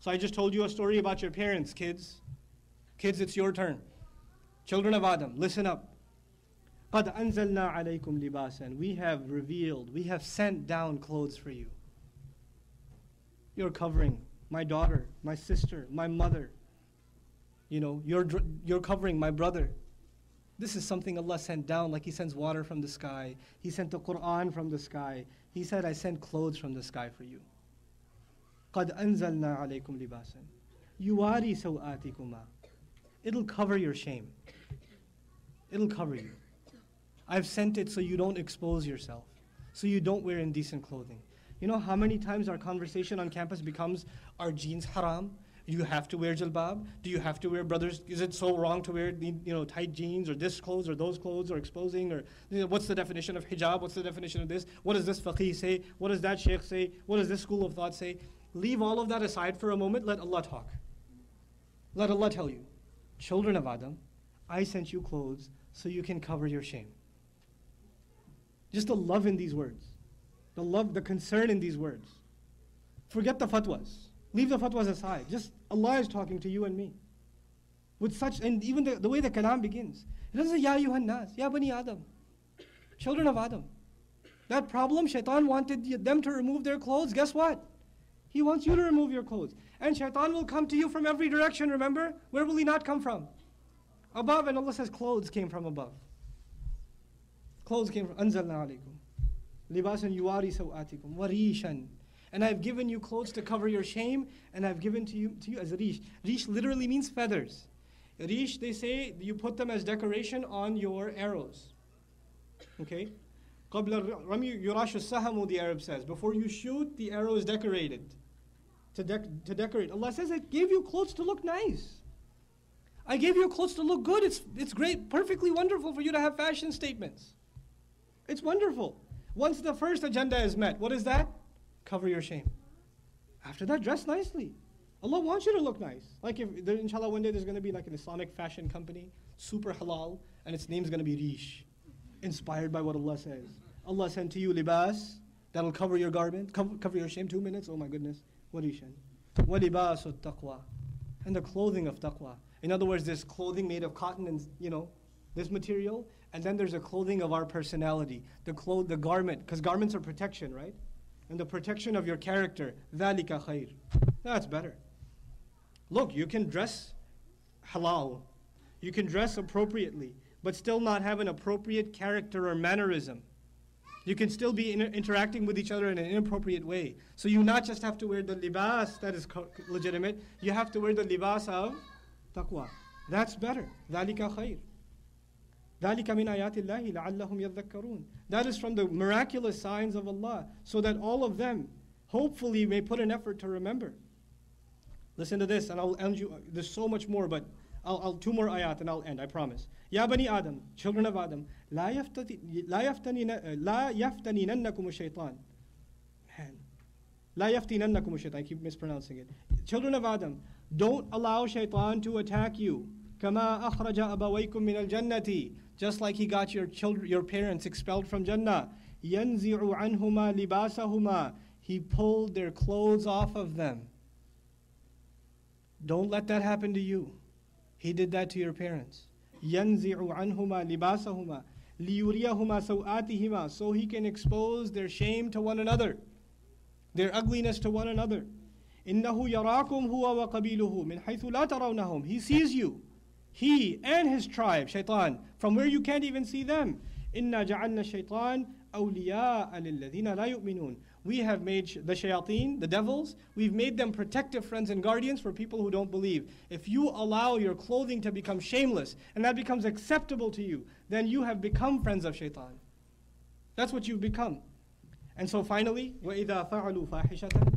So I just told you a story about your parents, kids. Kids, it's your turn. Children of Adam, listen up. قَدْ أَنزَلْنَا عَلَيْكُمْ لِبَاسًا. We have revealed, we have sent down clothes for you. You're covering my daughter, my sister, my mother. You're covering my brother. This is something Allah sent down, like He sends water from the sky. He sent the Quran from the sky. He said, I sent clothes from the sky for you. قَدْ أَنزَلْنَا عَلَيْكُمْ لِبَاسًا يُوَارِي سَوْآتِكُمَا. It'll cover your shame. It'll cover you. I've sent it so you don't expose yourself, so you don't wear indecent clothing. You know how many times our conversation on campus becomes, are jeans haram? Do you have to wear jilbab? Do you have to wear, brothers, is it so wrong to wear tight jeans or this clothes or those clothes or exposing? Or what's the definition of hijab? What's the definition of this? What does this faqih say? What does that sheikh say? What does this school of thought say? Leave all of that aside for a moment. Let Allah talk. Let Allah tell you. Children of Adam, I sent you clothes so you can cover your shame. Just the love in these words. The love, the concern in these words. Forget the fatwas. Leave the fatwas aside. Just Allah is talking to you and me. With such, and even the way the kalam begins. It doesn't say, Ya ayyuhan nas, Ya bani Adam. Children of Adam. That problem, shaitan wanted them to remove their clothes. Guess what? He wants you to remove your clothes. And shaitan will come to you from every direction, remember? Where will he not come from? Above, and Allah says clothes came from above. Clothes came from, أَنزَلْنَا عَلَيْكُمْ لِبَاسًا يُوَارِي سَوْآتِكُمْ وَرِيشًا. And I've given you clothes to cover your shame, and I've given to you as a rish. Rish literally means feathers. Rish, they say, you put them as decoration on your arrows. Okay? قَبْلَ الرَّمْيِ يُرَاشُ السَّهَمُ, the Arab says. Before you shoot, the arrow is decorated. To decorate. Allah says, I gave you clothes to look nice. I gave you clothes to look good. It's great, perfectly wonderful for you to have fashion statements. It's wonderful. Once the first agenda is met, what is that? Cover your shame. After that, dress nicely. Allah wants you to look nice. Like if, inshallah, one day there's going to be like an Islamic fashion company, super halal, and its name's going to be Rish, inspired by what Allah says. Allah sent to you libas, that'll cover your garment, cover your shame. 2 minutes, oh my goodness. Warishan. Walibasu taqwa. And the clothing of taqwa. In other words, there's clothing made of cotton and, this material, and then there's a clothing of our personality. The garment, because garments are protection, right? And the protection of your character. ذَلِكَ خَيْرٌ. That's better. Look, you can dress halal. You can dress appropriately, but still not have an appropriate character or mannerism. You can still be interacting with each other in an inappropriate way. So you not just have to wear the libas that is legitimate, you have to wear the libas of taqwa. That's better. ذَلِكَ خَيْرٌ. ذَلِكَ مِنْ آيَاتِ اللَّهِ لَعَلَّهُمْ يَذَّكَّرُونَ. That is from the miraculous signs of Allah, so that all of them, hopefully, may put an effort to remember. Listen to this, and I'll end you. There's so much more, but I'll 2 more ayat and I'll end, I promise. Ya bani Adam, children of Adam, لا يفتنيننكم الشيطان. Man, لا يفتننكم الشيطان. I keep mispronouncing it. Children of Adam, don't allow shaitan to attack you. كما أخرج أبويكم من الجنة. Just like he got your parents expelled from Jannah. ينزع عنهما لباسهما. He pulled their clothes off of them. Don't let that happen to you. He did that to your parents. ينزع عنهما لباسهما ليريهما سوآتهما. So he can expose their shame to one another, their ugliness to one another. إنه يراكم هو وقبيله من حيث لا ترونهم. He sees you, he and his tribe, shaitan, from where you can't even see them. إنا جعلنا الشيطان أولياء للذين لا يؤمنون. We have made the shayateen, the devils, we've made them protective friends and guardians for people who don't believe. If you allow your clothing to become shameless, and that becomes acceptable to you, then you have become friends of shaitan. That's what you've become. And so finally, وَإِذَا فَعَلُوا فَاحِشَةً.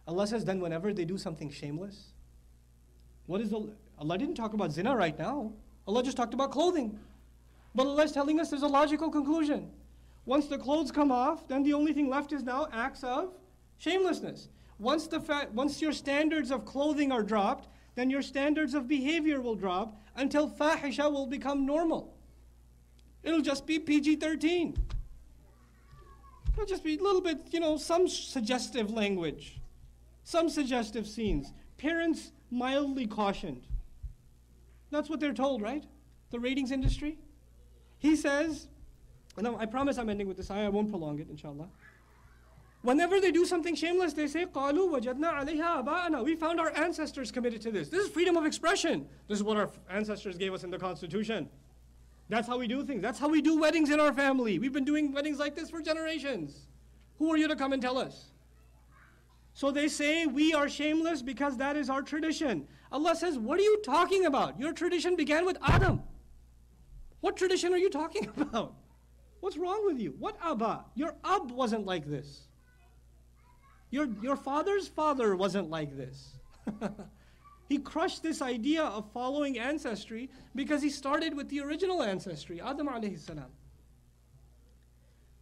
Allah says, then whenever they do something shameless, Allah didn't talk about zina right now. Allah just talked about clothing. But Allah is telling us there's a logical conclusion. Once the clothes come off, then the only thing left is now acts of shamelessness. Once your standards of clothing are dropped, then your standards of behavior will drop until fahisha will become normal. It'll just be PG-13. It'll just be a little bit, some suggestive language. some suggestive scenes, parents mildly cautioned. That's what they're told, right? The ratings industry. He says, and I promise I'm ending with this ayah, I won't prolong it, inshallah. Whenever they do something shameless, they say, قَالُوا وَجَدْنَا عَلَيْهَا آبَاءَنَا. We found our ancestors committed to this. This is freedom of expression. This is what our ancestors gave us in the Constitution. That's how we do things. That's how we do weddings in our family. We've been doing weddings like this for generations. Who are you to come and tell us? So they say, we are shameless because that is our tradition. Allah says, what are you talking about? Your tradition began with Adam. What tradition are you talking about? What's wrong with you? What Abba? Your Ab wasn't like this. Your father's father wasn't like this. He crushed this idea of following ancestry because he started with the original ancestry, Adam alayhi salam.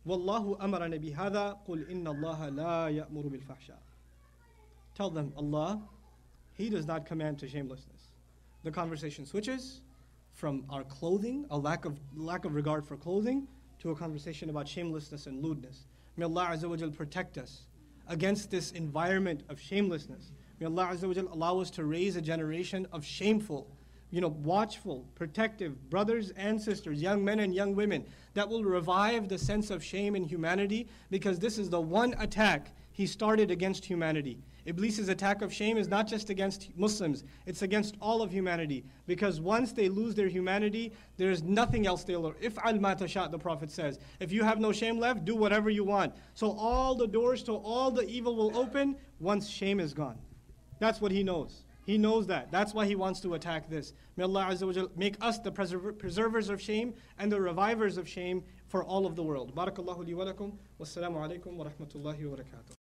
Wallahu amarana bihada qul inna Allah la ya'muru bil fahsha. Tell them, Allah, He does not command to shamelessness. The conversation switches from our clothing, a lack of regard for clothing, to a conversation about shamelessness and lewdness. May Allah Azza wa Jal protect us against this environment of shamelessness. May Allah Azza wa Jal allow us to raise a generation of shameful, watchful, protective brothers and sisters, young men and young women, that will revive the sense of shame in humanity, because this is the one attack he started against humanity. Iblis's attack of shame is not just against Muslims, it's against all of humanity. Because once they lose their humanity, there is nothing else they'll learn. If'al ma tasha, the Prophet says. If you have no shame left, do whatever you want. So all the doors to all the evil will open once shame is gone. That's what he knows. He knows that. That's why he wants to attack this. May Allah Azza wa Jal make us the preservers of shame and the revivers of shame for all of the world. Barakallahu li wa lakum. Wassalamu alaikum wa rahmatullahi wa barakatuh.